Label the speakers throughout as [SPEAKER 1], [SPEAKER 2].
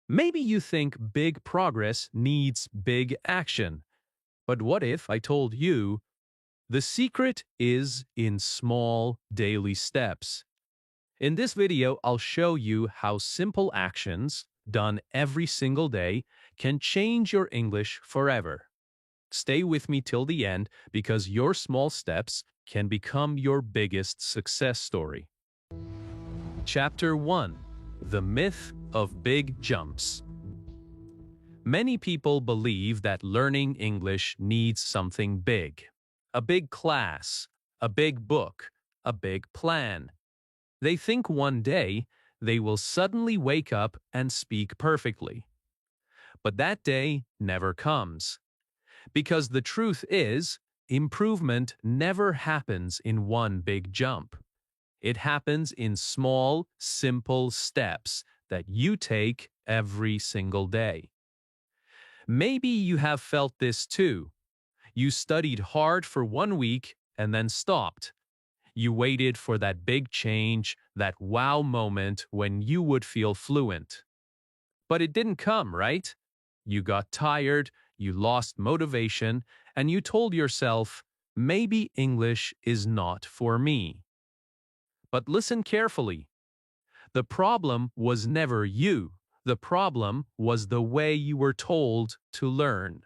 [SPEAKER 1] Maybe you think big progress needs big action. But what if I told you the secret is in small daily steps? In this video, I'll show you how simple actions done every single day can change your English forever. Stay with me till the end because your small steps can become your biggest success story. Chapter 1: The Myth of Big Jumps. Many people believe that learning English needs something big. A big class, a big book, a big plan. They think one day they will suddenly wake up and speak perfectly. But that day never comes. Because the truth is, improvement never happens in one big jump. It happens in small, simple steps that you take every single day. Maybe you have felt this too. You studied hard for 1 week and then stopped. You waited for that big change, that wow moment when you would feel fluent. But it didn't come, right? You got tired, you lost motivation, and you told yourself, maybe English is not for me. But listen carefully. The problem was never you. The problem was the way you were told to learn.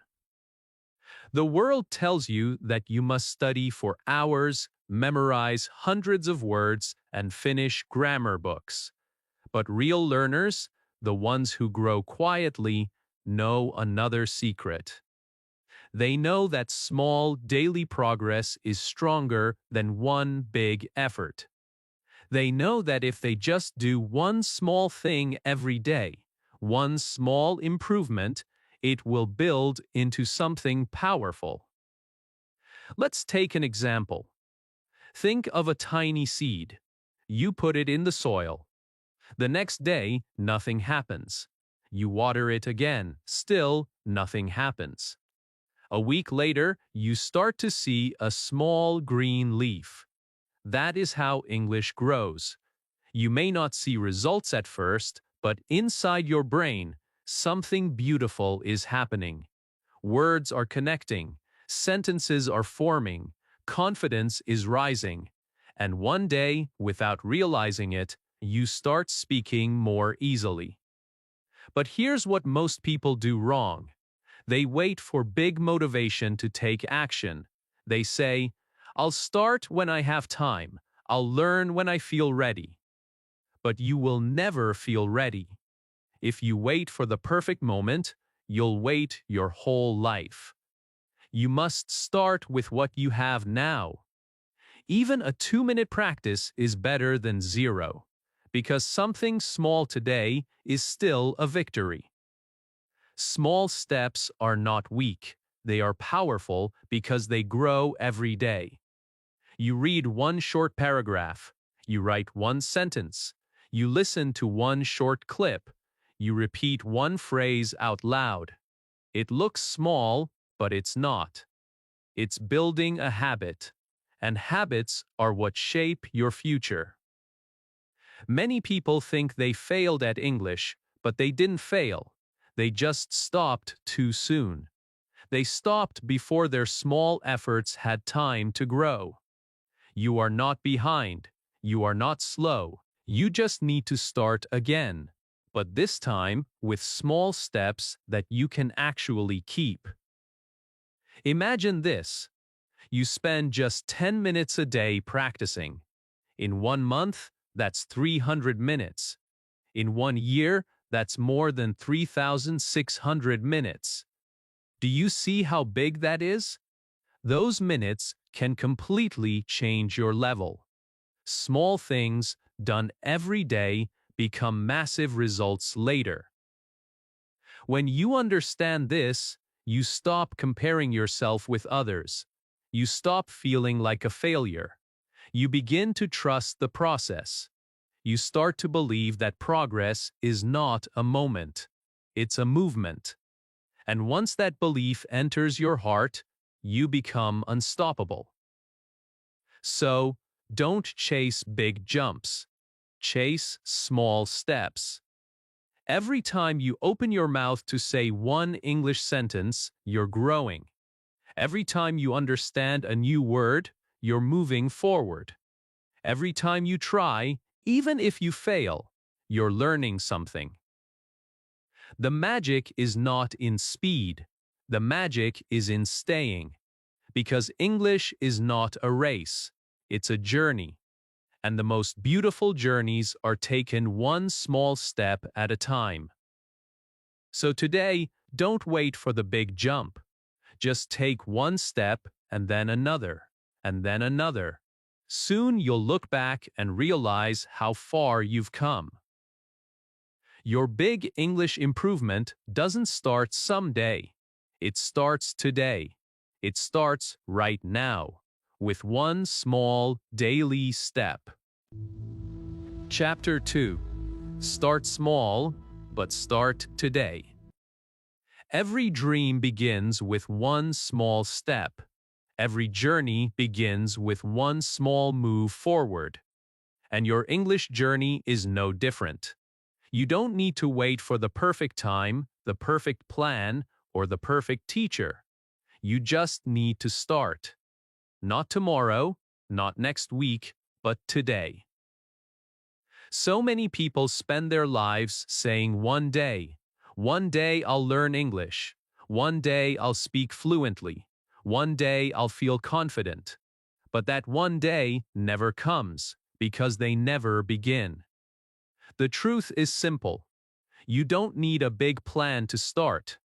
[SPEAKER 1] The world tells you that you must study for hours, memorize hundreds of words, and finish grammar books. But real learners, the ones who grow quietly, know another secret. They know that small daily progress is stronger than one big effort. They know that if they just do one small thing every day, one small improvement, it will build into something powerful. Let's take an example. Think of a tiny seed. You put it in the soil. The next day, nothing happens. You water it again, still nothing happens. A week later, you start to see a small green leaf. That is how English grows. You may not see results at first, but inside your brain, something beautiful is happening. Words are connecting, sentences are forming, confidence is rising. And one day, without realizing it, you start speaking more easily. But here's what most people do wrong. They wait for big motivation to take action. They say, I'll start when I have time. I'll learn when I feel ready. But you will never feel ready. If you wait for the perfect moment, you'll wait your whole life. You must start with what you have now. Even a 2-minute practice is better than zero, because something small today is still a victory. Small steps are not weak. They are powerful because they grow every day. You read one short paragraph. You write one sentence. You listen to one short clip. You repeat one phrase out loud. It looks small, but it's not. It's building a habit, and habits are what shape your future. Many people think they failed at English, but they didn't fail. They just stopped too soon. They stopped before their small efforts had time to grow. You are not behind. You are not slow. You just need to start again, but this time with small steps that you can actually keep. Imagine this. You spend just 10 minutes a day practicing. In 1 month, that's 300 minutes. In 1 year, that's more than 3,600 minutes. Do you see how big that is? Those minutes can completely change your level. Small things done every day become massive results later. When you understand this, you stop comparing yourself with others. You stop feeling like a failure. You begin to trust the process. You start to believe that progress is not a moment. It's a movement. And once that belief enters your heart, you become unstoppable. So, don't chase big jumps. Chase small steps. Every time you open your mouth to say one English sentence, you're growing. Every time you understand a new word, you're moving forward. Every time you try, even if you fail, you're learning something. The magic is not in speed. The magic is in staying. Because English is not a race. It's a journey. And the most beautiful journeys are taken one small step at a time. So today, don't wait for the big jump. Just take one step and then another, and then another. Soon you'll look back and realize how far you've come. Your big English improvement doesn't start someday. It starts today. It starts right now, with one small daily step. Chapter 2. Start small, but start today. Every dream begins with one small step. Every journey begins with one small move forward. And your English journey is no different. You don't need to wait for the perfect time, the perfect plan, or the perfect teacher. You just need to start. Not tomorrow, not next week, but today. So many people spend their lives saying one day I'll learn English. One day I'll speak fluently. One day I'll feel confident. But that one day never comes because they never begin. The truth is simple. You don't need a big plan to start.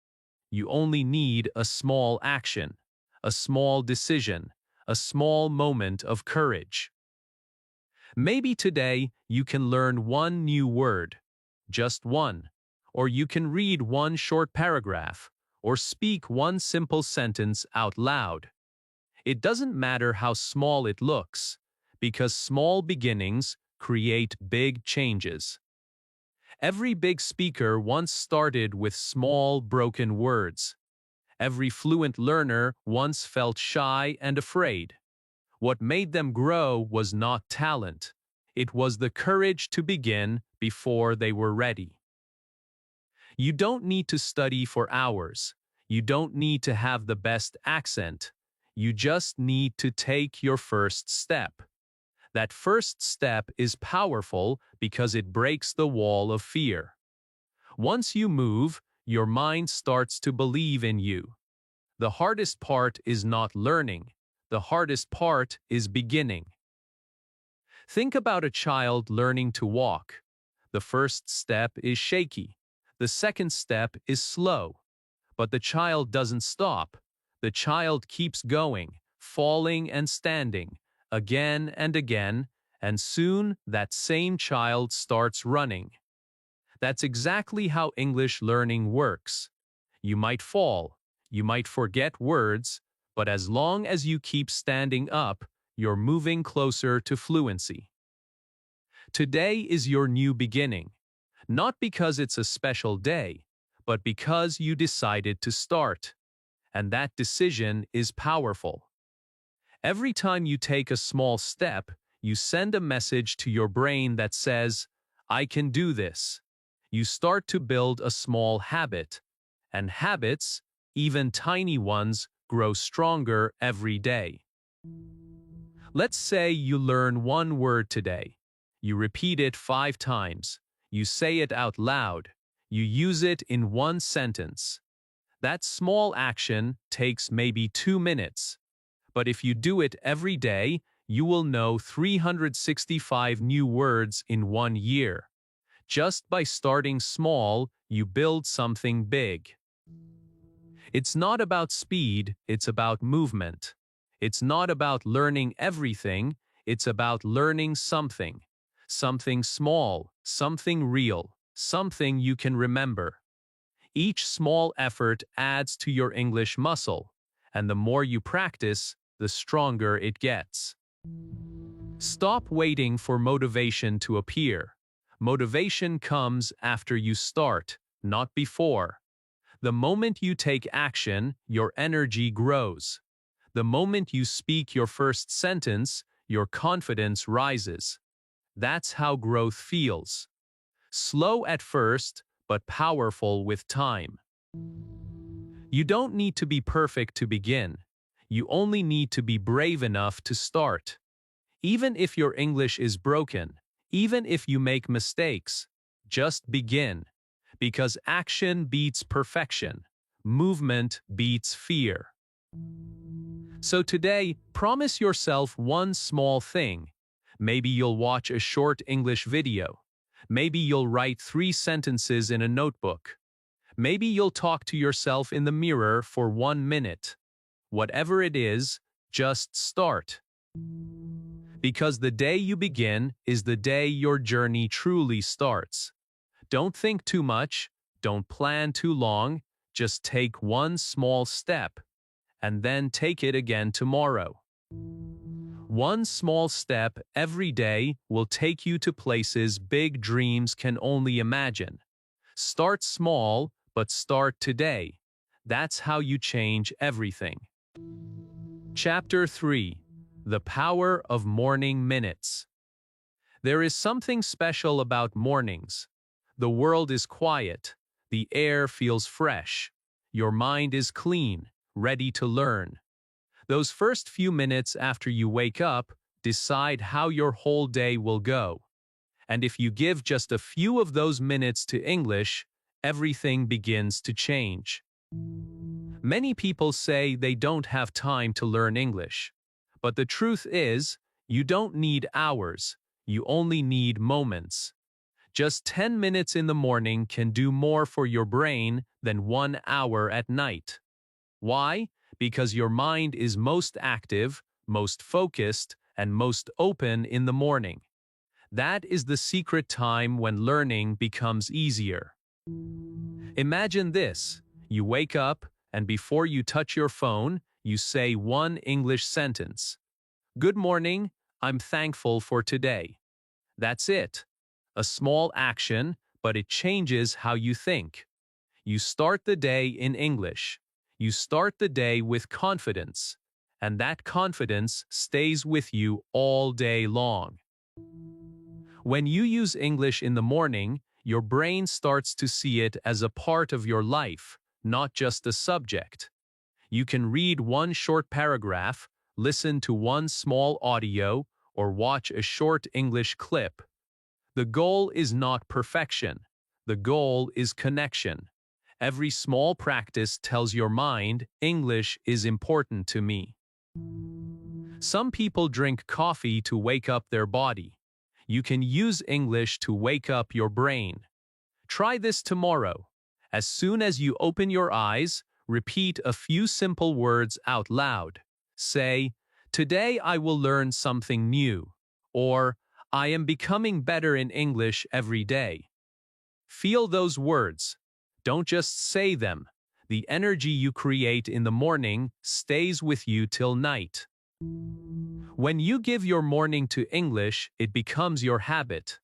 [SPEAKER 1] You only need a small action, a small decision, a small moment of courage. Maybe today you can learn one new word, just one, or you can read one short paragraph, or speak one simple sentence out loud. It doesn't matter how small it looks, because small beginnings create big changes. Every big speaker once started with small, broken words. Every fluent learner once felt shy and afraid. What made them grow was not talent. It was the courage to begin before they were ready. You don't need to study for hours. You don't need to have the best accent. You just need to take your first step. That first step is powerful because it breaks the wall of fear. Once you move, your mind starts to believe in you. The hardest part is not learning. The hardest part is beginning. Think about a child learning to walk. The first step is shaky. The second step is slow. But the child doesn't stop. The child keeps going, falling and standing, again and again, and soon that same child starts running. That's exactly how English learning works. You might fall, you might forget words, but as long as you keep standing up, you're moving closer to fluency. Today is your new beginning, not because it's a special day, but because you decided to start. And that decision is powerful. Every time you take a small step, you send a message to your brain that says, I can do this. You start to build a small habit. And habits, even tiny ones, grow stronger every day. Let's say you learn one word today. You repeat it 5 times. You say it out loud. You use it in one sentence. That small action takes maybe 2 minutes. But if you do it every day, you will know 365 new words in 1 year. Just by starting small, you build something big. It's not about speed, it's about movement. It's not about learning everything, it's about learning something. Something small, something real, something you can remember. Each small effort adds to your English muscle, and the more you practice, the stronger it gets. Stop waiting for motivation to appear. Motivation comes after you start, not before. The moment you take action, your energy grows. The moment you speak your first sentence, your confidence rises. That's how growth feels. Slow at first, but powerful with time. You don't need to be perfect to begin. You only need to be brave enough to start. Even if your English is broken, even if you make mistakes, just begin. Because action beats perfection. Movement beats fear. So today, promise yourself one small thing. Maybe you'll watch a short English video. Maybe you'll write 3 sentences in a notebook. Maybe you'll talk to yourself in the mirror for 1 minute. Whatever it is, just start. Because the day you begin is the day your journey truly starts. Don't think too much, don't plan too long, just take one small step, and then take it again tomorrow. One small step every day will take you to places big dreams can only imagine. Start small, but start today. That's how you change everything. Chapter 3. The Power of Morning Minutes. There is something special about mornings. The world is quiet. The air feels fresh. Your mind is clean, ready to learn. Those first few minutes after you wake up decide how your whole day will go. And if you give just a few of those minutes to English, everything begins to change. Many people say they don't have time to learn English. But the truth is, you don't need hours, you only need moments. Just 10 minutes in the morning can do more for your brain than 1 hour at night. Why? Because your mind is most active, most focused, and most open in the morning. That is the secret time when learning becomes easier. Imagine this. You wake up, and before you touch your phone, you say one English sentence. Good morning, I'm thankful for today. That's it. A small action, but it changes how you think. You start the day in English. You start the day with confidence, and that confidence stays with you all day long. When you use English in the morning, your brain starts to see it as a part of your life, not just a subject. You can read one short paragraph, listen to one small audio, or watch a short English clip. The goal is not perfection. The goal is connection. Every small practice tells your mind, English is important to me. Some people drink coffee to wake up their body. You can use English to wake up your brain. Try this tomorrow. As soon as you open your eyes, repeat a few simple words out loud. Say, today I will learn something new. Or, I am becoming better in English every day. Feel those words. Don't just say them. The energy you create in the morning stays with you till night. When you give your morning to English, it becomes your habit.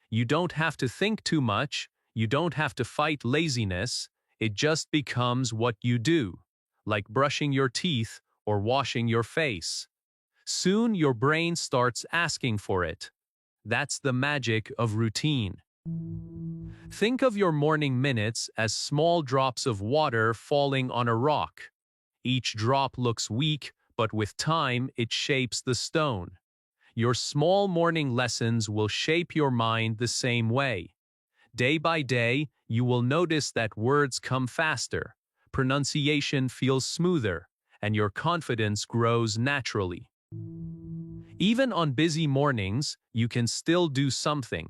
[SPEAKER 1] You don't have to think too much. You don't have to fight laziness. It just becomes what you do, like brushing your teeth or washing your face. Soon your brain starts asking for it. That's the magic of routine. Think of your morning minutes as small drops of water falling on a rock. Each drop looks weak, but with time it shapes the stone. Your small morning lessons will shape your mind the same way. Day by day, you will notice that words come faster, pronunciation feels smoother, and your confidence grows naturally. Even on busy mornings, you can still do something.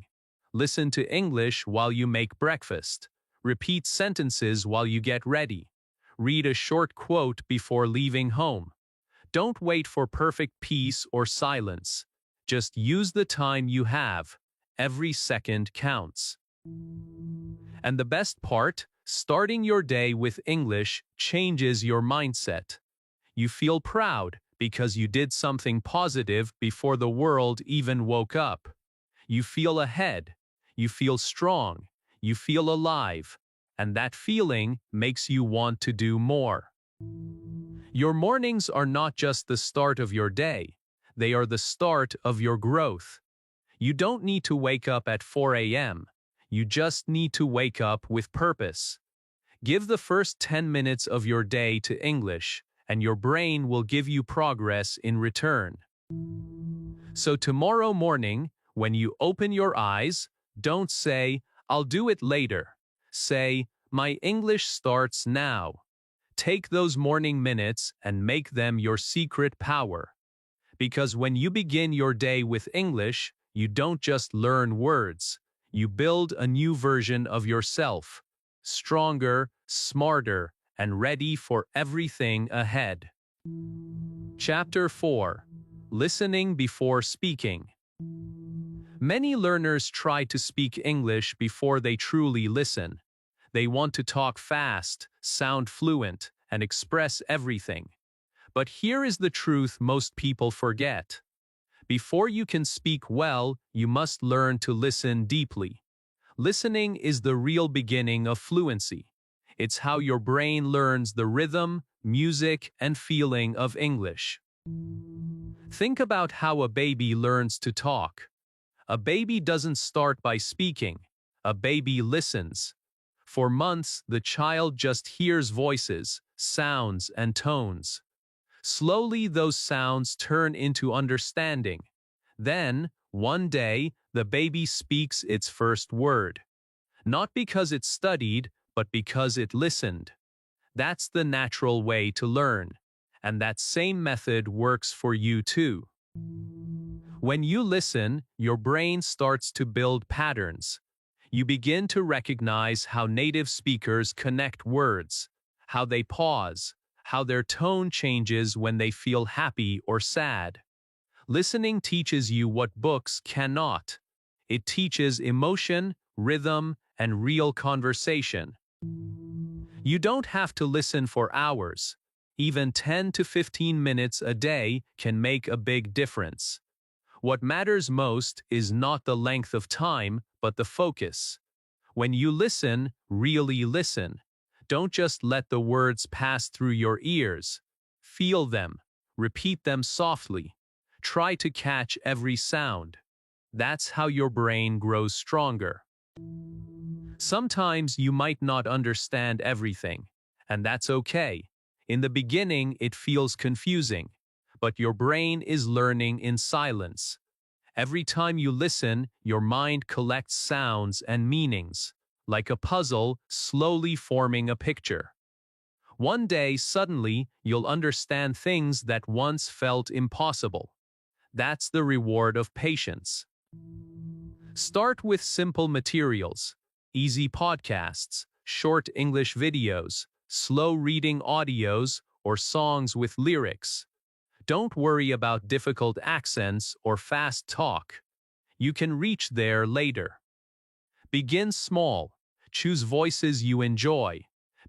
[SPEAKER 1] Listen to English while you make breakfast. Repeat sentences while you get ready. Read a short quote before leaving home. Don't wait for perfect peace or silence. Just use the time you have. Every second counts. And the best part, starting your day with English changes your mindset. You feel proud because you did something positive before the world even woke up. You feel ahead. You feel strong. You feel alive. And that feeling makes you want to do more. Your mornings are not just the start of your day. They are the start of your growth. You don't need to wake up at 4 a.m. You just need to wake up with purpose. Give the first 10 minutes of your day to English, and your brain will give you progress in return. So tomorrow morning, when you open your eyes, don't say, "I'll do it later." Say, "My English starts now." Take those morning minutes and make them your secret power. Because when you begin your day with English, you don't just learn words. You build a new version of yourself, stronger, smarter, and ready for everything ahead. Chapter 4. Listening before speaking. Many learners try to speak English before they truly listen. They want to talk fast, sound fluent, and express everything. But here is the truth most people forget. Before you can speak well, you must learn to listen deeply. Listening is the real beginning of fluency. It's how your brain learns the rhythm, music, and feeling of English. Think about how a baby learns to talk. A baby doesn't start by speaking. A baby listens. For months, the child just hears voices, sounds, and tones. Slowly, those sounds turn into understanding. Then, one day, the baby speaks its first word. Not because it studied, but because it listened. That's the natural way to learn. And that same method works for you too. When you listen, your brain starts to build patterns. You begin to recognize how native speakers connect words, how they pause, how their tone changes when they feel happy or sad. Listening teaches you what books cannot. It teaches emotion, rhythm, and real conversation. You don't have to listen for hours. Even 10 to 15 minutes a day can make a big difference. What matters most is not the length of time, but the focus. When you listen, really listen. Don't just let the words pass through your ears. Feel them. Repeat them softly. Try to catch every sound. That's how your brain grows stronger. Sometimes you might not understand everything, and that's okay. In the beginning, it feels confusing, but your brain is learning in silence. Every time you listen, your mind collects sounds and meanings, like a puzzle slowly forming a picture. One day, suddenly, you'll understand things that once felt impossible. That's the reward of patience. Start with simple materials, easy podcasts, short English videos, slow reading audios, or songs with lyrics. Don't worry about difficult accents or fast talk. You can reach there later. Begin small. Choose voices you enjoy.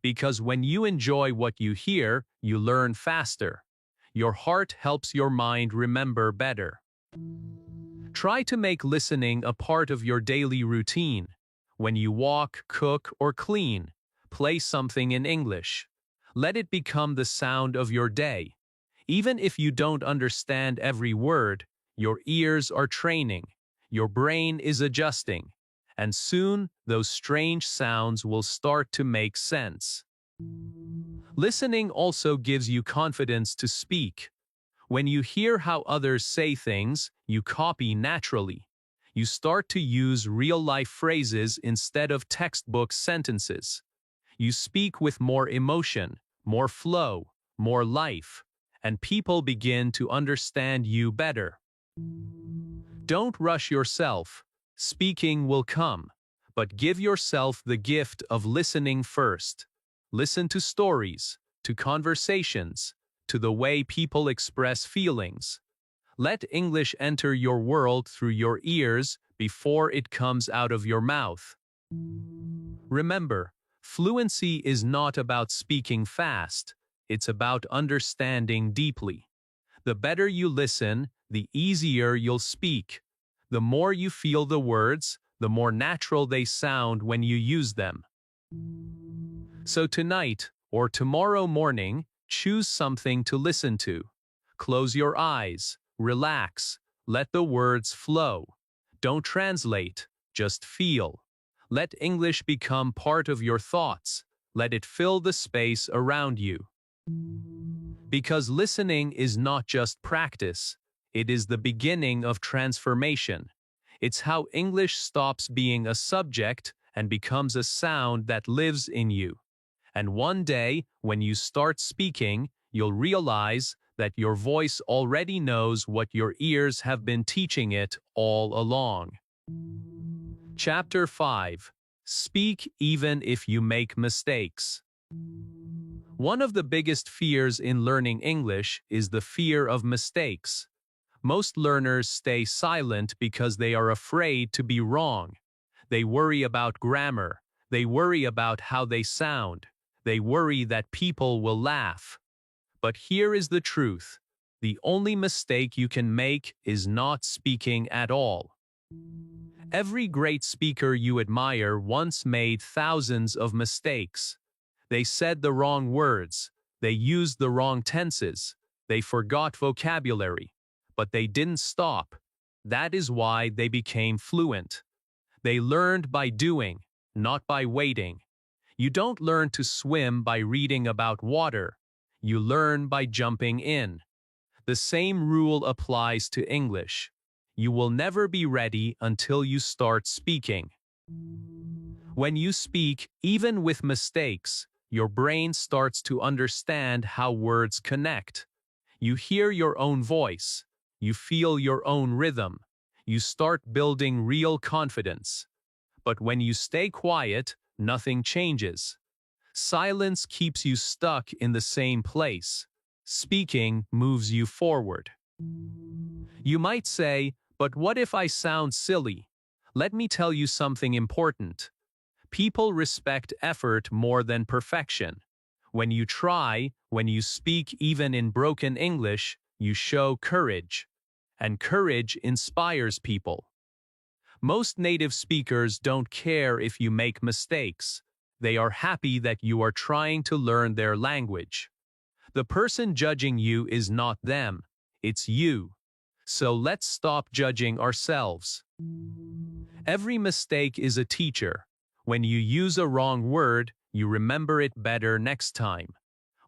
[SPEAKER 1] Because when you enjoy what you hear, you learn faster. Your heart helps your mind remember better. Try to make listening a part of your daily routine. When you walk, cook, or clean, play something in English. Let it become the sound of your day. Even if you don't understand every word, your ears are training, your brain is adjusting, and soon those strange sounds will start to make sense. Listening also gives you confidence to speak. When you hear how others say things, you copy naturally. You start to use real-life phrases instead of textbook sentences. You speak with more emotion, more flow, more life, and people begin to understand you better. Don't rush yourself. Speaking will come, but give yourself the gift of listening first. Listen to stories, to conversations, to the way people express feelings. Let English enter your world through your ears before it comes out of your mouth. Remember, fluency is not about speaking fast. It's about understanding deeply. The better you listen, the easier you'll speak. The more you feel the words, the more natural they sound when you use them. So tonight, or tomorrow morning, choose something to listen to. Close your eyes, relax, let the words flow. Don't translate, just feel. Let English become part of your thoughts. Let it fill the space around you. Because listening is not just practice, it is the beginning of transformation. It's how English stops being a subject and becomes a sound that lives in you. And one day, when you start speaking, you'll realize that your voice already knows what your ears have been teaching it all along. Chapter 5. Speak even if you make mistakes. One of the biggest fears in learning English is the fear of mistakes. Most learners stay silent because they are afraid to be wrong. They worry about grammar. They worry about how they sound. They worry that people will laugh. But here is the truth. The only mistake you can make is not speaking at all. Every great speaker you admire once made thousands of mistakes. They said the wrong words. They used the wrong tenses. They forgot vocabulary. But they didn't stop. That is why they became fluent. They learned by doing, not by waiting. You don't learn to swim by reading about water. You learn by jumping in. The same rule applies to English. You will never be ready until you start speaking. When you speak, even with mistakes, your brain starts to understand how words connect. You hear your own voice. You feel your own rhythm. You start building real confidence. But when you stay quiet, nothing changes. Silence keeps you stuck in the same place. Speaking moves you forward. You might say, but what if I sound silly? Let me tell you something important. People respect effort more than perfection. When you try, when you speak even in broken English, you show courage. And courage inspires people. Most native speakers don't care if you make mistakes. They are happy that you are trying to learn their language. The person judging you is not them, it's you. So let's stop judging ourselves. Every mistake is a teacher. When you use a wrong word, you remember it better next time.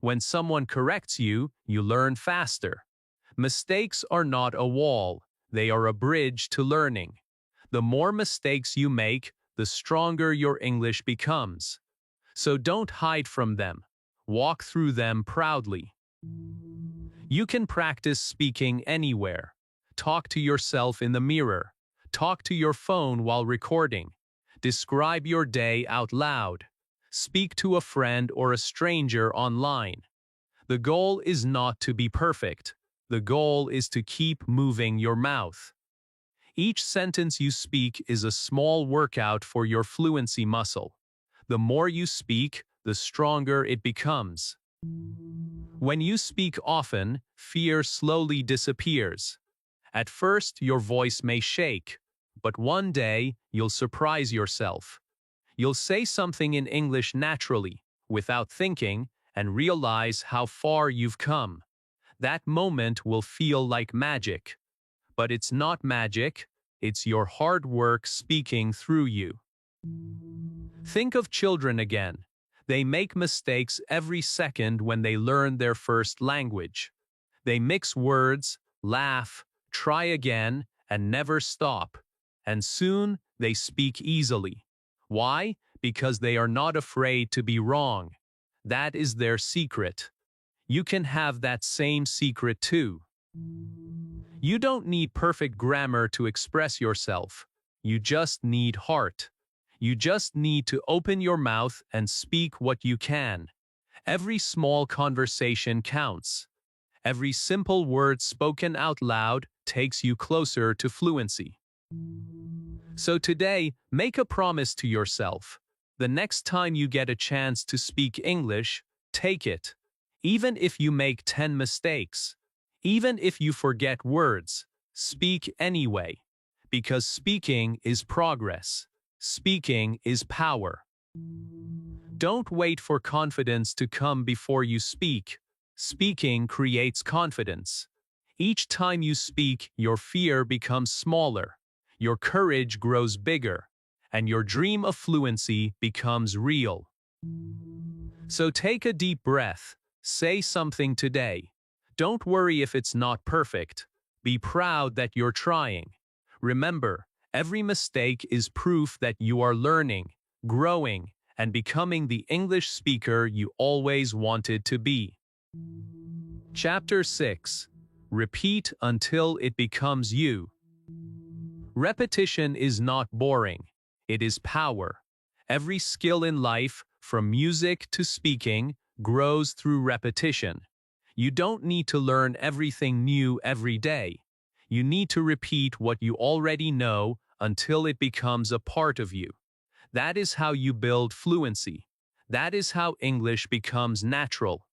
[SPEAKER 1] When someone corrects you, you learn faster. Mistakes are not a wall, they are a bridge to learning. The more mistakes you make, the stronger your English becomes. So don't hide from them. Walk through them proudly. You can practice speaking anywhere. Talk to yourself in the mirror. Talk to your phone while recording. Describe your day out loud. Speak to a friend or a stranger online. The goal is not to be perfect. The goal is to keep moving your mouth. Each sentence you speak is a small workout for your fluency muscle. The more you speak, the stronger it becomes. When you speak often, fear slowly disappears. At first, your voice may shake, but one day, you'll surprise yourself. You'll say something in English naturally, without thinking, and realize how far you've come. That moment will feel like magic. But it's not magic, it's your hard work speaking through you. Think of children again. They make mistakes every second when they learn their first language. They mix words, laugh, try again, and never stop. And soon, they speak easily. Why? Because they are not afraid to be wrong. That is their secret. You can have that same secret too. You don't need perfect grammar to express yourself. You just need heart. You just need to open your mouth and speak what you can. Every small conversation counts. Every simple word spoken out loud takes you closer to fluency. So today, make a promise to yourself. The next time you get a chance to speak English, take it. Even if you make 10 mistakes, even if you forget words, speak anyway. Because speaking is progress. Speaking is power. Don't wait for confidence to come before you speak. Speaking creates confidence. Each time you speak, your fear becomes smaller. Your courage grows bigger. and your dream of fluency becomes real. So take a deep breath. Say something today. Don't worry if it's not perfect. Be proud that you're trying. Remember, every mistake is proof that you are learning, growing, and becoming the English speaker you always wanted to be. Chapter 6. Repeat until it becomes you. Repetition is not boring. It is power. Every skill in life, from music to speaking, grows through repetition. You don't need to learn everything new every day. You need to repeat what you already know until it becomes a part of you. That is how you build fluency. That is how English becomes natural.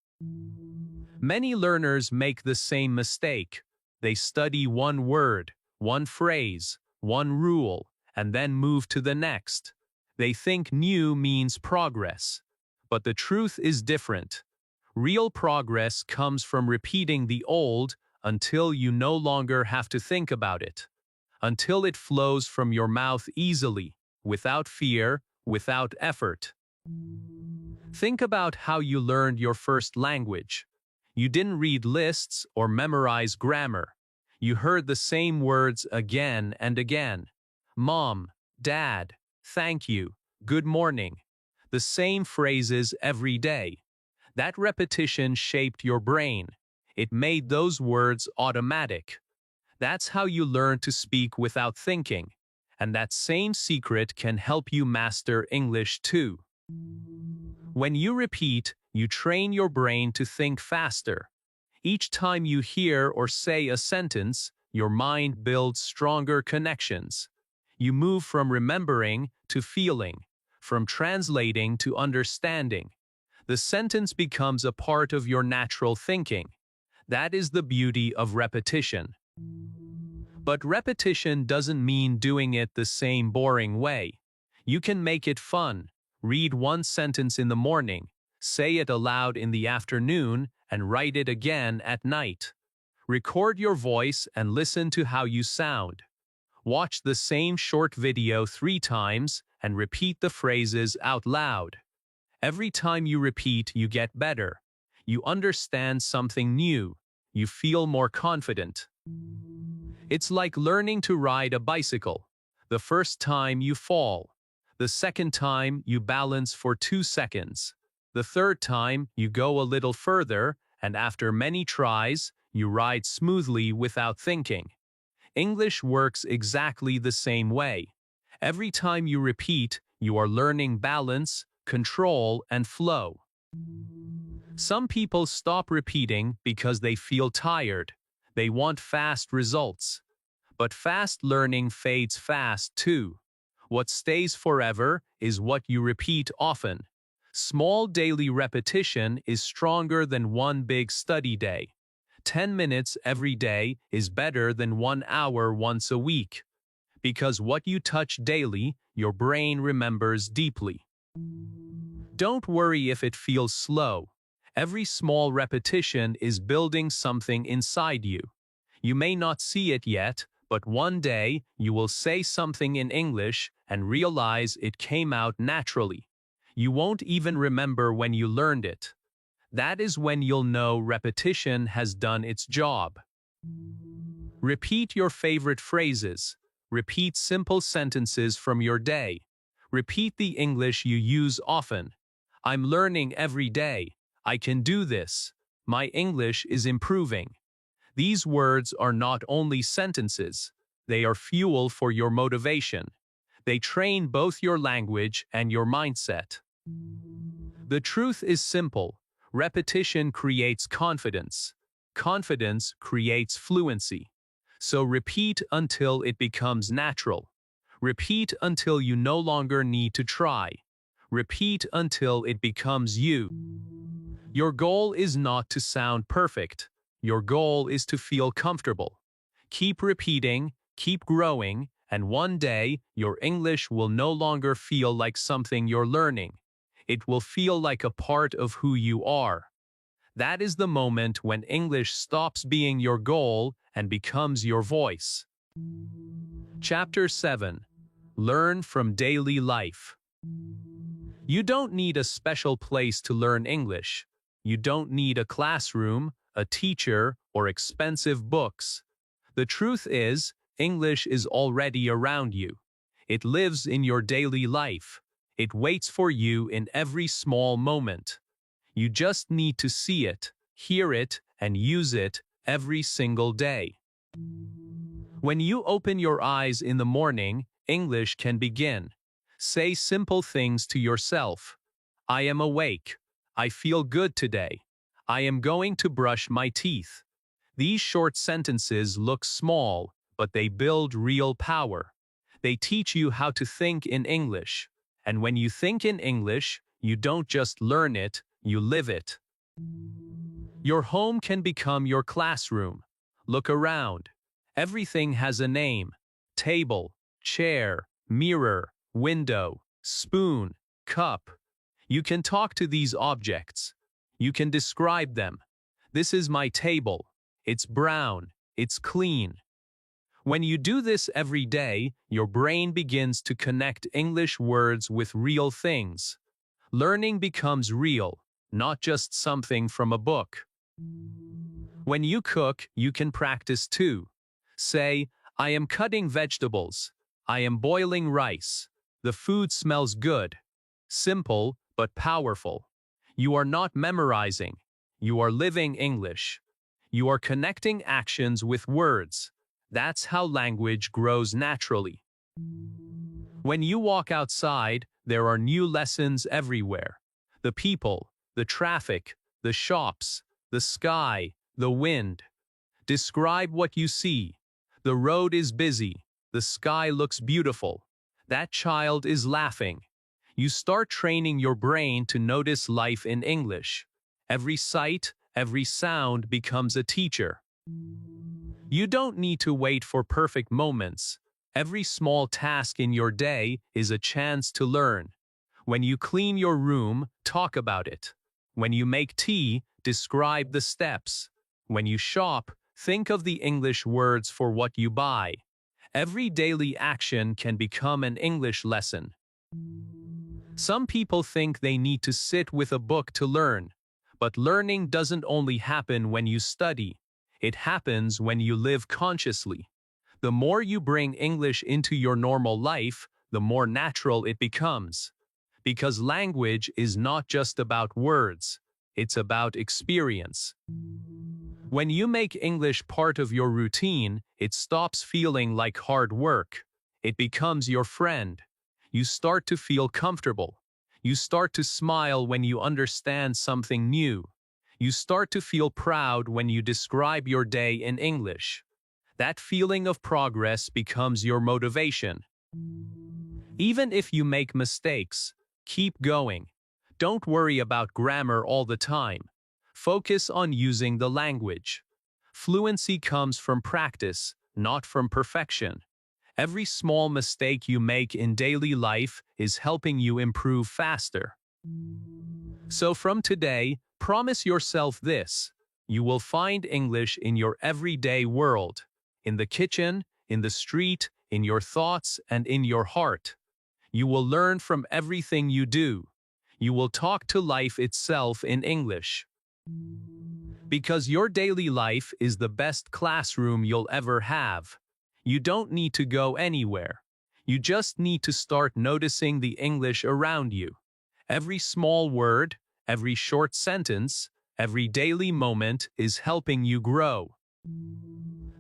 [SPEAKER 1] Many learners make the same mistake. They study one word, one phrase, one rule, and then move to the next. They think new means progress. But the truth is different. Real progress comes from repeating the old until you no longer have to think about it. Until it flows from your mouth easily, without fear, without effort. Think about how you learned your first language. You didn't read lists or memorize grammar. You heard the same words again and again. Mom, Dad, thank you, good morning. The same phrases every day. That repetition shaped your brain. It made those words automatic. That's how you learn to speak without thinking. And that same secret can help you master English too. When you repeat, you train your brain to think faster. Each time you hear or say a sentence, your mind builds stronger connections. You move from remembering to feeling, from translating to understanding. The sentence becomes a part of your natural thinking. That is the beauty of repetition. But repetition doesn't mean doing it the same boring way. You can make it fun. Read one sentence in the morning, say it aloud in the afternoon, and write it again at night. Record your voice and listen to how you sound. Watch the same short video 3 times and repeat the phrases out loud. Every time you repeat, you get better. You understand something new. You feel more confident. It's like learning to ride a bicycle. The first time you fall. The second time you balance for 2 seconds. The third time you go a little further, and after many tries, you ride smoothly without thinking. English works exactly the same way. Every time you repeat, you are learning balance, control, and flow. Some people stop repeating because they feel tired. They want fast results. But fast learning fades fast too. What stays forever is what you repeat often. Small daily repetition is stronger than one big study day. 10 minutes every day is better than 1 hour once a week. Because what you touch daily, your brain remembers deeply. Don't worry if it feels slow. Every small repetition is building something inside you. You may not see it yet, but one day you will say something in English and realize it came out naturally. You won't even remember when you learned it. That is when you'll know repetition has done its job. Repeat your favorite phrases. Repeat simple sentences from your day. Repeat the English you use often. I'm learning every day. I can do this. My English is improving. These words are not only sentences. They are fuel for your motivation. They train both your language and your mindset. The truth is simple. Repetition creates confidence. Confidence creates fluency. So repeat until it becomes natural. Repeat until you no longer need to try. Repeat until it becomes you. Your goal is not to sound perfect. Your goal is to feel comfortable. Keep repeating, keep growing, and one day your English will no longer feel like something you're learning. It will feel like a part of who you are. That is the moment when English stops being your goal and becomes your voice. Chapter 7. Learn from daily life. You don't need a special place to learn English. You don't need a classroom, a teacher, or expensive books. The truth is, English is already around you. It lives in your daily life. It waits for you in every small moment. You just need to see it, hear it, and use it every single day. When you open your eyes in the morning, English can begin. Say simple things to yourself. I am awake. I feel good today. I am going to brush my teeth. These short sentences look small, but they build real power. They teach you how to think in English. And when you think in English, you don't just learn it, you live it. Your home can become your classroom. Look around. Everything has a name. Table, chair, mirror, window, spoon, cup. You can talk to these objects. You can describe them. This is my table. It's brown. It's clean. When you do this every day, your brain begins to connect English words with real things. Learning becomes real, not just something from a book. When you cook, you can practice too. Say, I am cutting vegetables. I am boiling rice. The food smells good. Simple, but powerful. You are not memorizing. You are living English. You are connecting actions with words. That's how language grows naturally. When you walk outside, there are new lessons everywhere. The people, the traffic, the shops, the sky, the wind. Describe what you see. The road is busy. The sky looks beautiful. That child is laughing. You start training your brain to notice life in English. Every sight, every sound becomes a teacher. You don't need to wait for perfect moments. Every small task in your day is a chance to learn. When you clean your room, talk about it. When you make tea, describe the steps. When you shop, think of the English words for what you buy. Every daily action can become an English lesson. Some people think they need to sit with a book to learn, but learning doesn't only happen when you study. It happens when you live consciously. The more you bring English into your normal life, the more natural it becomes. Because language is not just about words, it's about experience. When you make English part of your routine, it stops feeling like hard work. It becomes your friend. You start to feel comfortable. You start to smile when you understand something new. You start to feel proud when you describe your day in English. That feeling of progress becomes your motivation. Even if you make mistakes, keep going. Don't worry about grammar all the time. Focus on using the language. Fluency comes from practice, not from perfection. Every small mistake you make in daily life is helping you improve faster. So from today, promise yourself this. You will find English in your everyday world. In the kitchen, in the street, in your thoughts, and in your heart. You will learn from everything you do. You will talk to life itself in English. Because your daily life is the best classroom you'll ever have. You don't need to go anywhere. You just need to start noticing the English around you. Every small word, every short sentence, every daily moment is helping you grow.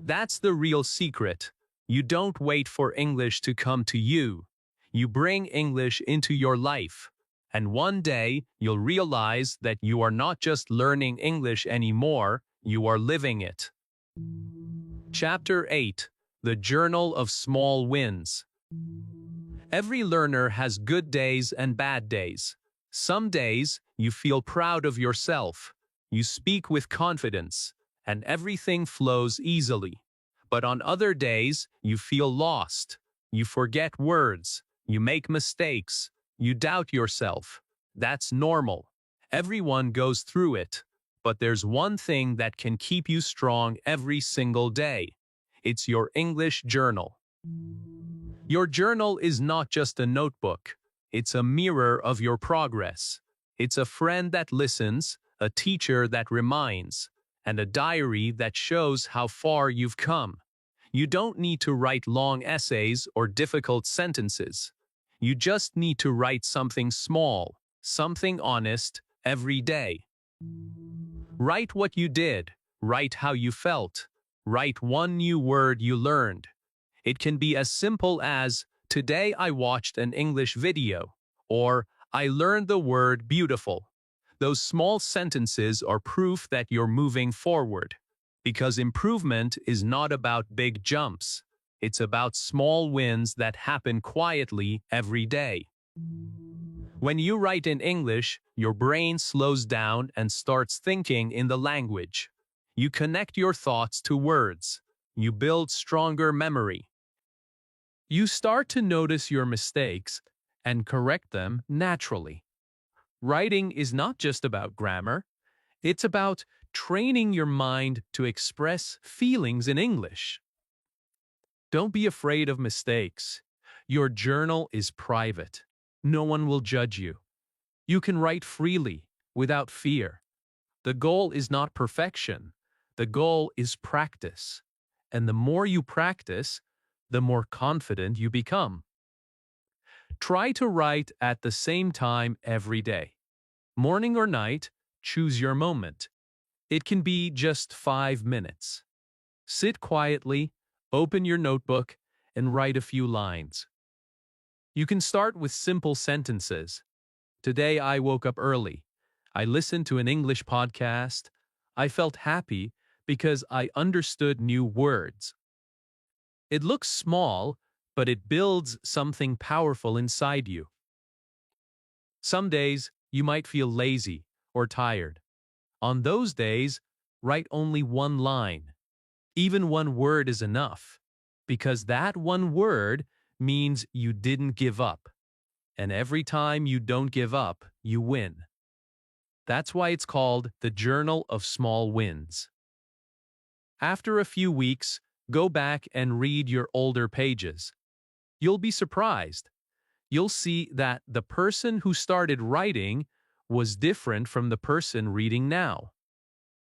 [SPEAKER 1] That's the real secret. You don't wait for English to come to you. You bring English into your life. And one day, you'll realize that you are not just learning English anymore, you are living it. Chapter 8. The Journal of Small Wins. Every learner has good days and bad days. Some days, you feel proud of yourself. You speak with confidence, and everything flows easily. But on other days, you feel lost. You forget words. You make mistakes. You doubt yourself. That's normal. Everyone goes through it. But there's one thing that can keep you strong every single day. It's your English journal. Your journal is not just a notebook. It's a mirror of your progress. It's a friend that listens, a teacher that reminds, and a diary that shows how far you've come. You don't need to write long essays or difficult sentences. You just need to write something small, something honest, every day. Write what you did. Write how you felt. Write one new word you learned. It can be as simple as, "Today I watched an English video," or "I learned the word beautiful." Those small sentences are proof that you're moving forward. Because improvement is not about big jumps. It's about small wins that happen quietly every day. When you write in English, your brain slows down and starts thinking in the language. You connect your thoughts to words. You build stronger memory. You start to notice your mistakes and correct them naturally. Writing is not just about grammar. It's about training your mind to express feelings in English. Don't be afraid of mistakes. Your journal is private. No one will judge you. You can write freely, without fear. The goal is not perfection. The goal is practice. And the more you practice, the more confident you become. Try to write at the same time every day. Morning or night, choose your moment. It can be just 5 minutes. Sit quietly, open your notebook, and write a few lines. You can start with simple sentences. Today I woke up early. I listened to an English podcast. I felt happy because I understood new words. It looks small, but it builds something powerful inside you. Some days, you might feel lazy or tired. On those days, write only one line. Even one word is enough, because that one word means you didn't give up. And every time you don't give up, you win. That's why it's called the Journal of Small Wins. After a few weeks, go back and read your older pages. You'll be surprised. You'll see that the person who started writing was different from the person reading now.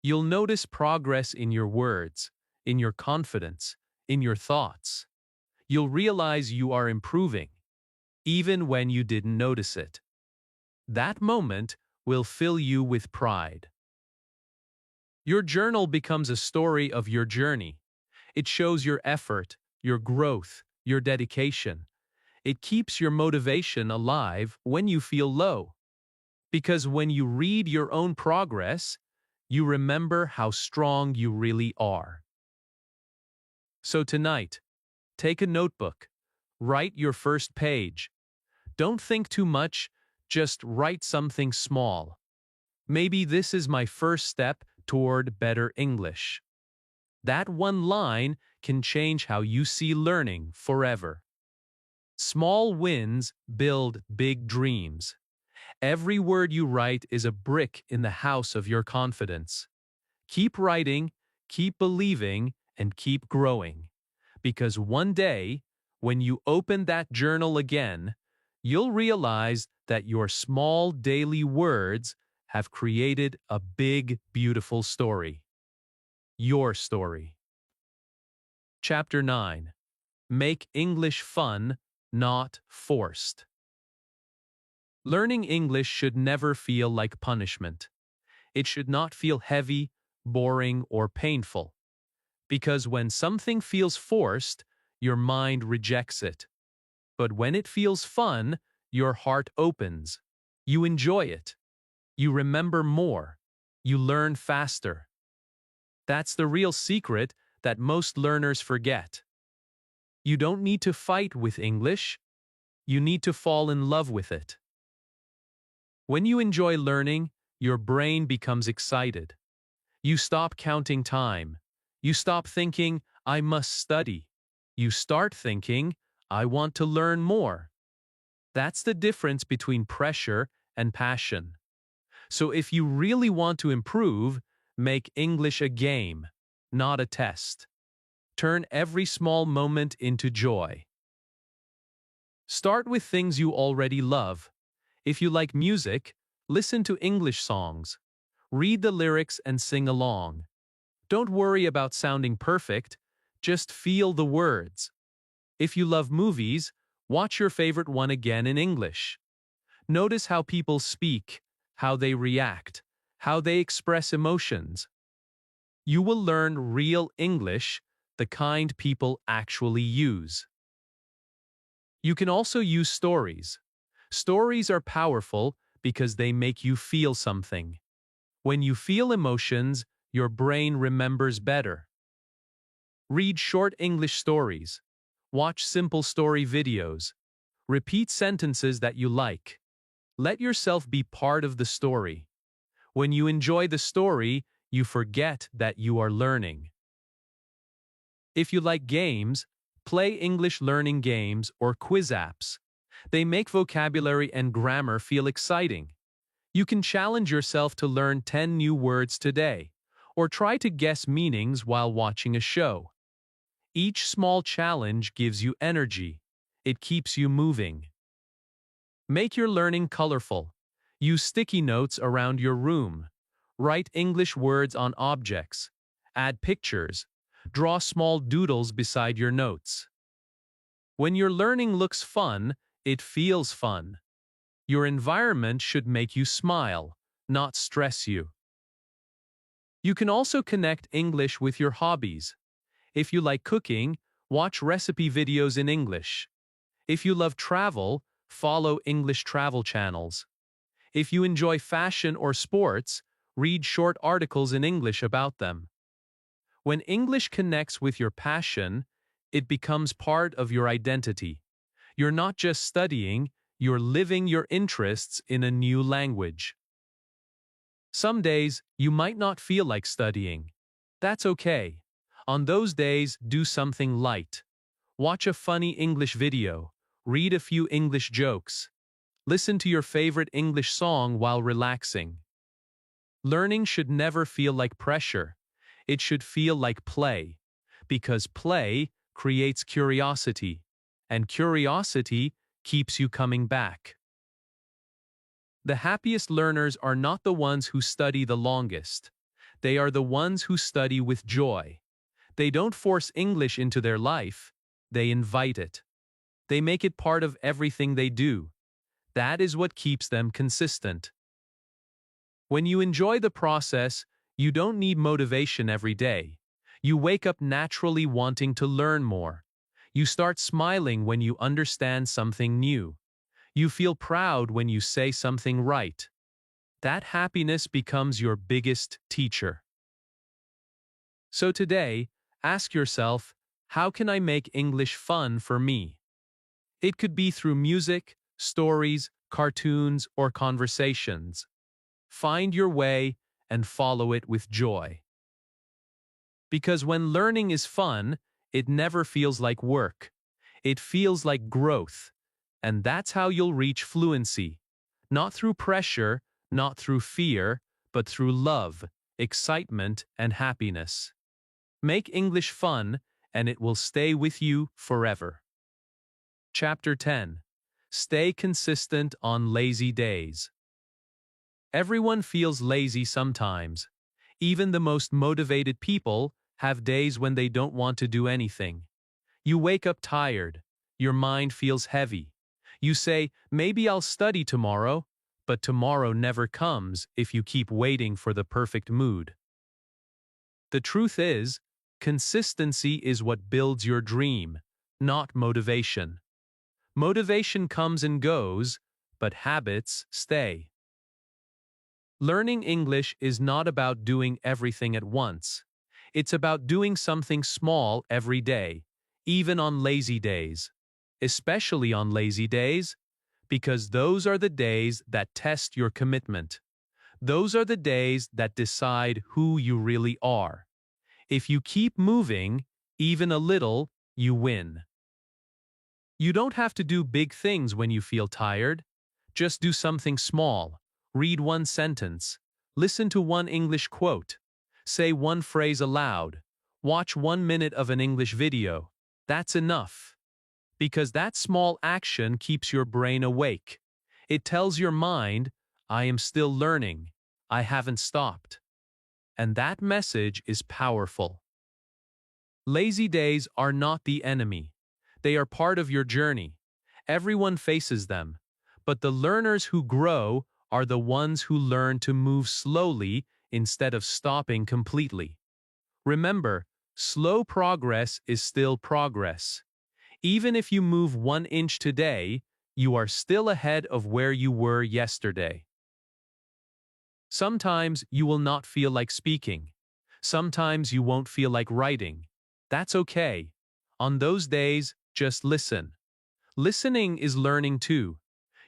[SPEAKER 1] You'll notice progress in your words, in your confidence, in your thoughts. You'll realize you are improving, even when you didn't notice it. That moment will fill you with pride. Your journal becomes a story of your journey. It shows your effort, your growth, your dedication. It keeps your motivation alive when you feel low. Because when you read your own progress, you remember how strong you really are. So tonight, take a notebook. Write your first page. Don't think too much, just write something small. Maybe this is my first step toward better English. That one line can change how you see learning forever. Small wins build big dreams. Every word you write is a brick in the house of your confidence. Keep writing, keep believing, and keep growing. Because one day, when you open that journal again, you'll realize that your small daily words have created a big, beautiful story. Your story. Chapter 9. Make English fun, not forced. Learning English should never feel like punishment. It should not feel heavy, boring, or painful. Because when something feels forced, your mind rejects it. But when it feels fun, your heart opens. You enjoy it. You remember more. You learn faster. That's the real secret that most learners forget. You don't need to fight with English. You need to fall in love with it. When you enjoy learning, your brain becomes excited. You stop counting time. You stop thinking, "I must study." You start thinking, "I want to learn more." That's the difference between pressure and passion. So if you really want to improve, make English a game, not a test. Turn every small moment into joy. Start with things you already love. If you like music, listen to English songs. Read the lyrics and sing along. Don't worry about sounding perfect, just feel the words. If you love movies, watch your favorite one again in English. Notice how people speak, how they react, how they express emotions. You will learn real English, the kind people actually use. You can also use stories. Stories are powerful because they make you feel something. When you feel emotions, your brain remembers better. Read short English stories. Watch simple story videos. Repeat sentences that you like. Let yourself be part of the story. When you enjoy the story, you forget that you are learning. If you like games, play English learning games or quiz apps. They make vocabulary and grammar feel exciting. You can challenge yourself to learn 10 new words today, or try to guess meanings while watching a show. Each small challenge gives you energy. It keeps you moving. Make your learning colorful. Use sticky notes around your room. Write English words on objects. Add pictures. Draw small doodles beside your notes. When your learning looks fun, it feels fun. Your environment should make you smile, not stress you. You can also connect English with your hobbies. If you like cooking, watch recipe videos in English. If you love travel, follow English travel channels. If you enjoy fashion or sports, read short articles in English about them. When English connects with your passion, it becomes part of your identity. You're not just studying, you're living your interests in a new language. Some days, you might not feel like studying. That's okay. On those days, do something light. Watch a funny English video. Read a few English jokes. Listen to your favorite English song while relaxing. Learning should never feel like pressure. It should feel like play. Because play creates curiosity, and curiosity keeps you coming back. The happiest learners are not the ones who study the longest. They are the ones who study with joy. They don't force English into their life. They invite it. They make it part of everything they do. That is what keeps them consistent. When you enjoy the process, you don't need motivation every day. You wake up naturally wanting to learn more. You start smiling when you understand something new. You feel proud when you say something right. That happiness becomes your biggest teacher. So today, ask yourself, how can I make English fun for me? It could be through music, stories, cartoons, or conversations. Find your way and follow it with joy. Because when learning is fun, it never feels like work. It feels like growth. And that's how you'll reach fluency. Not through pressure, not through fear, but through love, excitement, and happiness. Make English fun, and it will stay with you forever. Chapter 10. Stay consistent on lazy days. Everyone feels lazy sometimes. Even the most motivated people have days when they don't want to do anything. You wake up tired. Your mind feels heavy. You say, maybe I'll study tomorrow, but tomorrow never comes if you keep waiting for the perfect mood. The truth is, consistency is what builds your dream, not motivation. Motivation comes and goes, but habits stay. Learning English is not about doing everything at once. It's about doing something small every day, even on lazy days. Especially on lazy days, because those are the days that test your commitment. Those are the days that decide who you really are. If you keep moving, even a little, you win. You don't have to do big things when you feel tired. Just do something small. Read one sentence. Listen to one English quote. Say one phrase aloud. Watch 1 minute of an English video. That's enough. Because that small action keeps your brain awake. It tells your mind, I am still learning. I haven't stopped. And that message is powerful. Lazy days are not the enemy. They are part of your journey. Everyone faces them. But the learners who grow are the ones who learn to move slowly instead of stopping completely. Remember, slow progress is still progress. Even if you move 1 inch today, you are still ahead of where you were yesterday. Sometimes you will not feel like speaking. Sometimes you won't feel like writing. That's okay. On those days, just listen. Listening is learning too.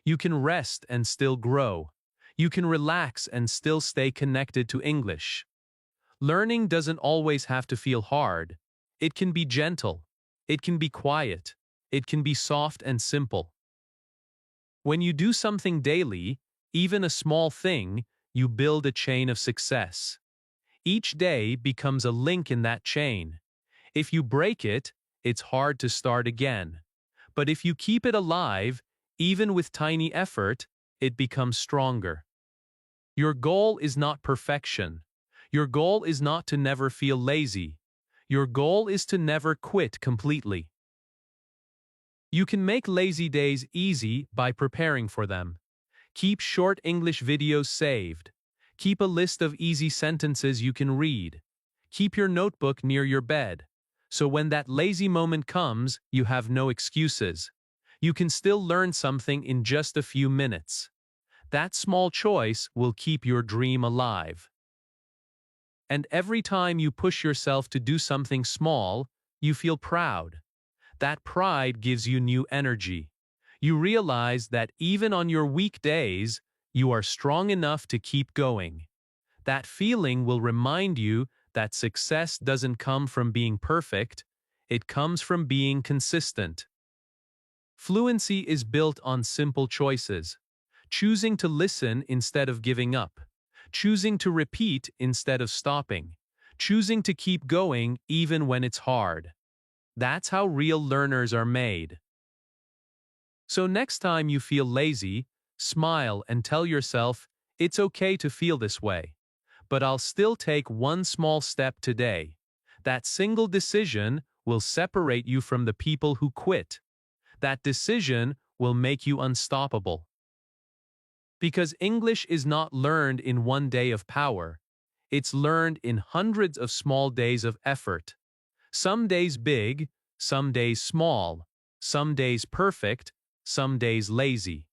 [SPEAKER 1] You can rest and still grow. You can relax and still stay connected to English. Learning doesn't always have to feel hard. It can be gentle. It can be quiet. It can be soft and simple. When you do something daily, even a small thing, you build a chain of success. Each day becomes a link in that chain. If you break it, it's hard to start again. But if you keep it alive, even with tiny effort, it becomes stronger. Your goal is not perfection. Your goal is not to never feel lazy. Your goal is to never quit completely. You can make lazy days easy by preparing for them. Keep short English videos saved. Keep a list of easy sentences you can read. Keep your notebook near your bed. So when that lazy moment comes, you have no excuses. You can still learn something in just a few minutes. That small choice will keep your dream alive. And every time you push yourself to do something small, you feel proud. That pride gives you new energy. You realize that even on your weak days, you are strong enough to keep going. That feeling will remind you that success doesn't come from being perfect, it comes from being consistent. Fluency is built on simple choices. Choosing to listen instead of giving up. Choosing to repeat instead of stopping. Choosing to keep going even when it's hard. That's how real learners are made. So next time you feel lazy, smile and tell yourself, it's okay to feel this way. But I'll still take one small step today. That single decision will separate you from the people who quit. That decision will make you unstoppable. Because English is not learned in one day of power. It's learned in hundreds of small days of effort. Some days big, some days small, some days perfect, some days lazy.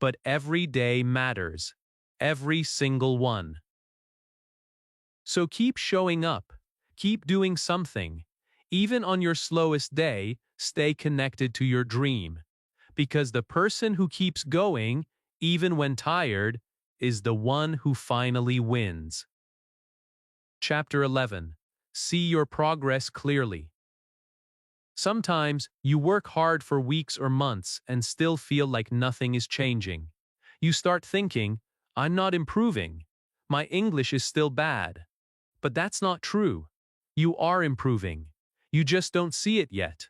[SPEAKER 1] But every day matters. Every single one. So keep showing up. Keep doing something. Even on your slowest day, stay connected to your dream. Because the person who keeps going, even when tired, is the one who finally wins. Chapter 11. See your progress clearly. Sometimes, you work hard for weeks or months and still feel like nothing is changing. You start thinking, I'm not improving. My English is still bad. But that's not true. You are improving. You just don't see it yet.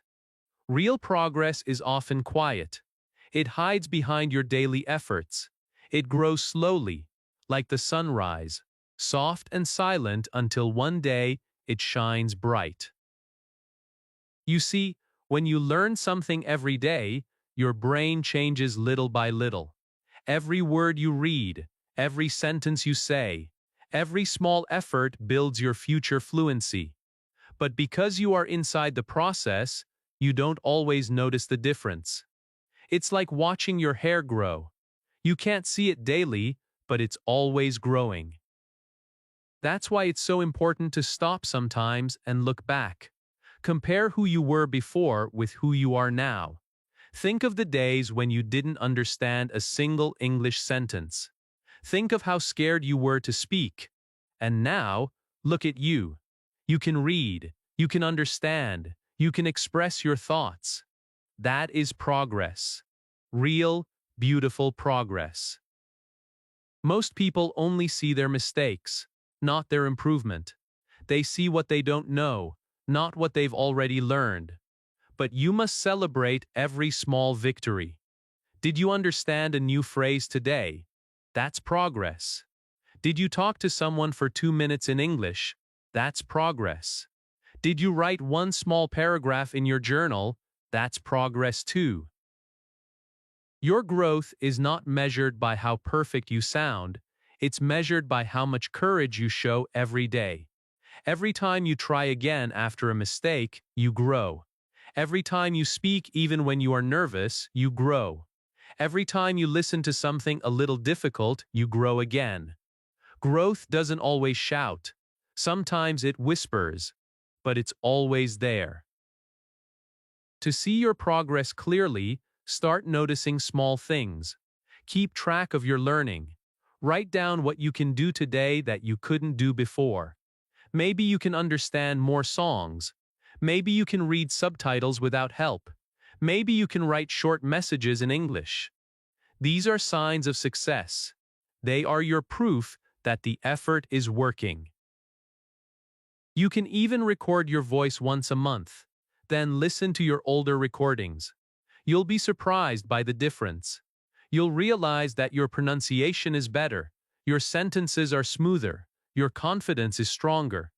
[SPEAKER 1] Real progress is often quiet. It hides behind your daily efforts. It grows slowly, like the sunrise, soft and silent until one day it shines bright. You see, when you learn something every day, your brain changes little by little. Every word you read, every sentence you say, every small effort builds your future fluency. But because you are inside the process, you don't always notice the difference. It's like watching your hair grow. You can't see it daily, but it's always growing. That's why it's so important to stop sometimes and look back. Compare who you were before with who you are now. Think of the days when you didn't understand a single English sentence. Think of how scared you were to speak. And now, look at you. You can read, you can understand, you can express your thoughts. That is progress. Real, beautiful progress. Most people only see their mistakes, not their improvement. They see what they don't know, not what they've already learned. but you must celebrate every small victory. Did you understand a new phrase today? That's progress. Did you talk to someone for 2 minutes in English? That's progress. Did you write one small paragraph in your journal? That's progress too. Your growth is not measured by how perfect you sound, it's measured by how much courage you show every day. Every time you try again after a mistake, you grow. Every time you speak even when you are nervous, you grow. Every time you listen to something a little difficult, you grow again. Growth doesn't always shout. Sometimes it whispers, but it's always there. To see your progress clearly, start noticing small things. Keep track of your learning. Write down what you can do today that you couldn't do before. Maybe you can understand more songs. Maybe you can read subtitles without help. Maybe you can write short messages in English. These are signs of success. They are your proof that the effort is working. You can even record your voice once a month. Then listen to your older recordings. You'll be surprised by the difference. You'll realize that your pronunciation is better, your sentences are smoother, your confidence is stronger.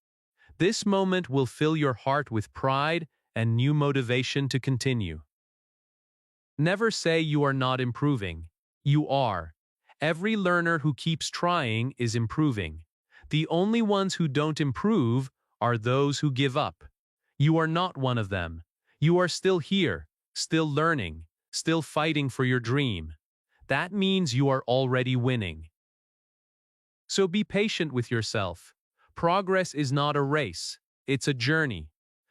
[SPEAKER 1] This moment will fill your heart with pride and new motivation to continue. Never say you are not improving. You are. Every learner who keeps trying is improving. The only ones who don't improve are those who give up. You are not one of them. You are still here, still learning, still fighting for your dream. That means you are already winning. So be patient with yourself. Progress is not a race, it's a journey.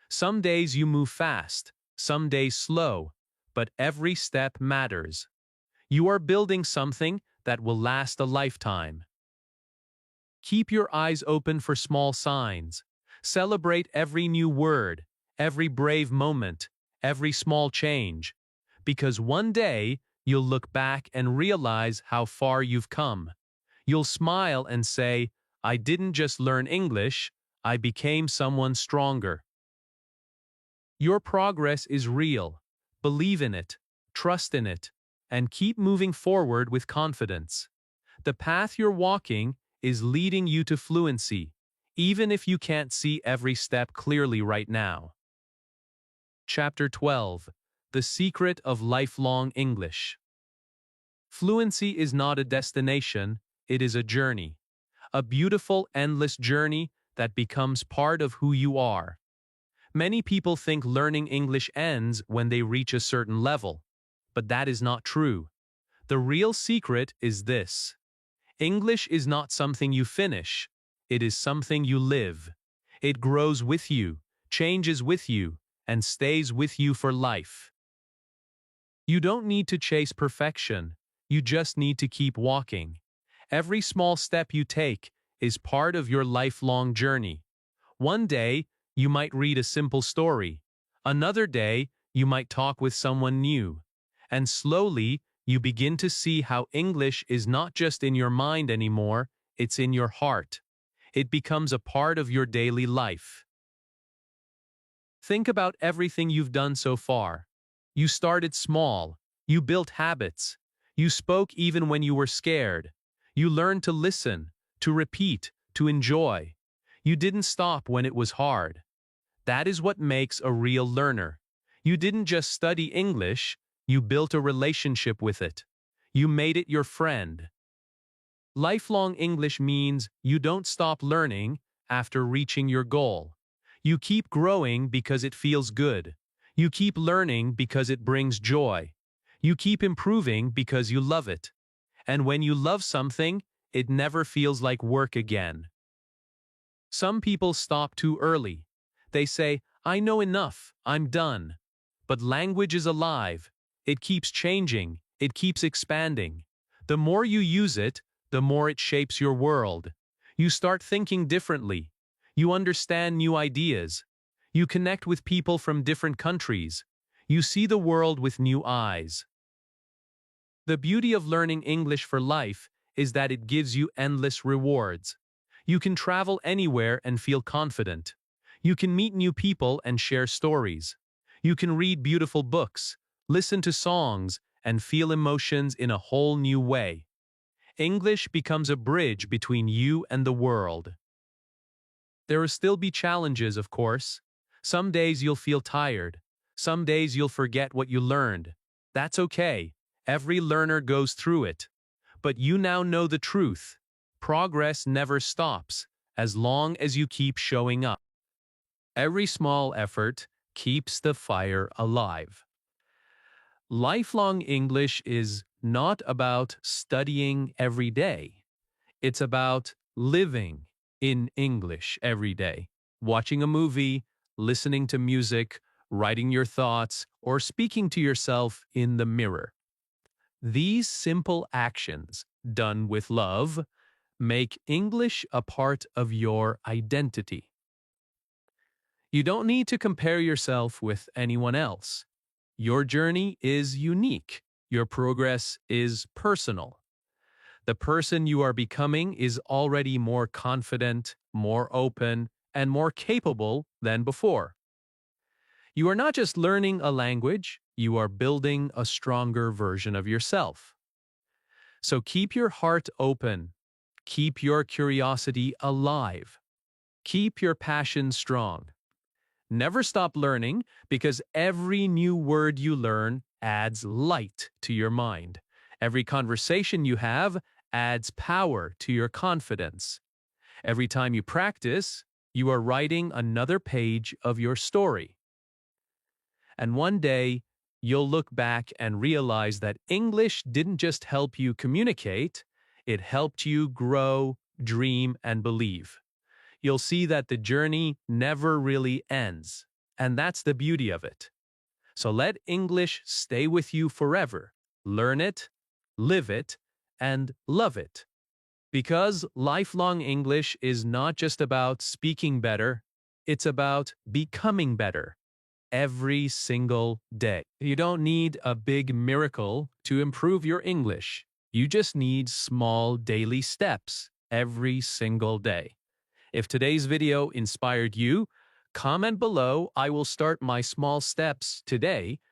[SPEAKER 1] Some days you move fast, some days slow, but every step matters. You are building something that will last a lifetime. Keep your eyes open for small signs. Celebrate every new word, every brave moment, every small change. Because one day, you'll look back and realize how far you've come. You'll smile and say, I didn't just learn English, I became someone stronger. Your progress is real. Believe in it, trust in it, and keep moving forward with confidence. The path you're walking is leading you to fluency, even if you can't see every step clearly right now. Chapter 12. The Secret of Lifelong English. Fluency is not a destination, it is a journey. A beautiful, endless journey that becomes part of who you are. Many people think learning English ends when they reach a certain level, but that is not true. The real secret is this. English is not something you finish, it is something you live. It grows with you, changes with you, and stays with you for life. You don't need to chase perfection, you just need to keep walking. Every small step you take is part of your lifelong journey. One day, you might read a simple story. Another day, you might talk with someone new. And slowly, you begin to see how English is not just in your mind anymore, it's in your heart. It becomes a part of your daily life. Think about everything you've done so far. You started small. You built habits. You spoke even when you were scared. You learned to listen, to repeat, to enjoy. You didn't stop when it was hard. That is what makes a real learner. You didn't just study English, you built a relationship with it. You made it your friend. Lifelong English means you don't stop learning after reaching your goal. You keep growing because it feels good. You keep learning because it brings joy. You keep improving because you love it. And when you love something, it never feels like work again. Some people stop too early. They say, I know enough, I'm done. But language is alive. It keeps changing, it keeps expanding. The more you use it, the more it shapes your world. You start thinking differently. You understand new ideas. You connect with people from different countries. You see the world with new eyes. The beauty of learning English for life is that it gives you endless rewards. You can travel anywhere and feel confident. You can meet new people and share stories. You can read beautiful books, listen to songs, and feel emotions in a whole new way. English becomes a bridge between you and the world. There will still be challenges, of course. Some days you'll feel tired. Some days you'll forget what you learned. That's okay. Every learner goes through it. But you now know the truth. Progress never stops, as long as you keep showing up. Every small effort keeps the fire alive. Lifelong English is not about studying every day. It's about living in English every day. Watching a movie, listening to music, writing your thoughts, or speaking to yourself in the mirror. These simple actions, done with love, make English a part of your identity. You don't need to compare yourself with anyone else. Your journey is unique. Your progress is personal. The person you are becoming is already more confident, more open, and more capable than before. You are not just learning a language, you are building a stronger version of yourself. So keep your heart open. Keep your curiosity alive. Keep your passion strong. Never stop learning, because every new word you learn adds light to your mind. Every conversation you have adds power to your confidence. Every time you practice, you are writing another page of your story. And one day, you'll look back and realize that English didn't just help you communicate, it helped you grow, dream, and believe. You'll see that the journey never really ends, and that's the beauty of it. So let English stay with you forever. Learn it, live it, and love it. Because lifelong English is not just about speaking better, it's about becoming better every single day. You don't need a big miracle to improve your English. You just need small daily steps every single day. If today's video inspired you, comment below. I will start my small steps today